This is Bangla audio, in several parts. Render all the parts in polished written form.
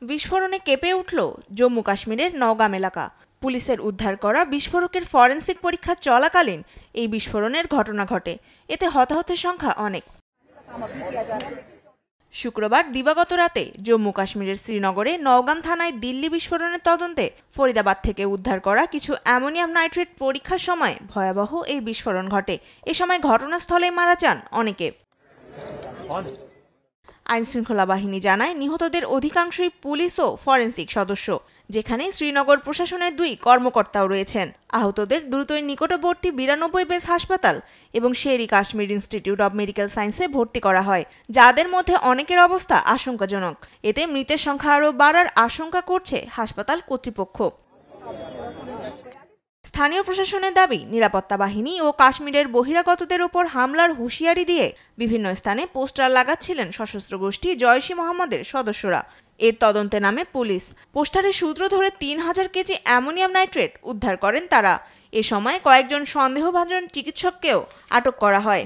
বিস্ফোরণে কেঁপে উঠল জম্মু কাশ্মীরের নওগাম এলাকা। পুলিশের উদ্ধার করা বিস্ফোরকের ফরেনসিক পরীক্ষা চলাকালীন এই বিস্ফোরণের ঘটনা ঘটে। এতে হতাহতের সংখ্যা অনেক। শুক্রবার দিবাগত রাতে জম্মু কাশ্মীরের শ্রীনগরে নওগাম থানায় দিল্লি বিস্ফোরণের তদন্তে ফরিদাবাদ থেকে উদ্ধার করা কিছু অ্যামোনিয়াম নাইট্রেট পরীক্ষার সময় ভয়াবহ এই বিস্ফোরণ ঘটে। এ সময় ঘটনাস্থলেই মারা যান অনেকে। আইনশৃঙ্খলা বাহিনী জানায়, নিহতদের অধিকাংশই পুলিশ ও ফরেনসিক সদস্য, যেখানে শ্রীনগর প্রশাসনের 2 কর্মকর্তাও রয়েছেন। আহতদের দ্রুতই নিকটবর্তী 92 বেস হাসপাতাল এবং Sher e Kashmir institute of medical সায়েন্সে ভর্তি করা হয়, যাদের মধ্যে অনেকের অবস্থা আশঙ্কাজনক। এতে মৃতের সংখ্যা আরও বাড়ার আশঙ্কা করছে হাসপাতাল কর্তৃপক্ষ। স্থানীয় প্রশাসনের দাবি, নিরাপত্তা বাহিনী ও কাশ্মীরের বহিরাগতদের ওপর হামলার হুঁশিয়ারি দিয়ে বিভিন্ন স্থানে পোস্টার লাগাচ্ছিলেন সশস্ত্র গোষ্ঠী জইশ-ই-মোহাম্মদের সদস্যরা। এর তদন্তে নামে পুলিশ। পোস্টারের সূত্র ধরে 3000 কেজি অ্যামোনিয়াম নাইট্রেট উদ্ধার করেন তারা। এ সময় কয়েকজন সন্দেহভাজন চিকিৎসককেও আটক করা হয়।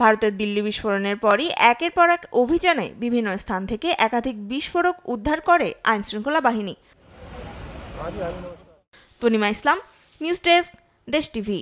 ভারতের দিল্লি বিস্ফোরণের পরই একের পর এক অভিযানে বিভিন্ন স্থান থেকে একাধিক বিস্ফোরক উদ্ধার করে আইনশৃঙ্খলা বাহিনী। তনিমা ইসলাম, নিউজ ডেস্ক, দেশ টিভি।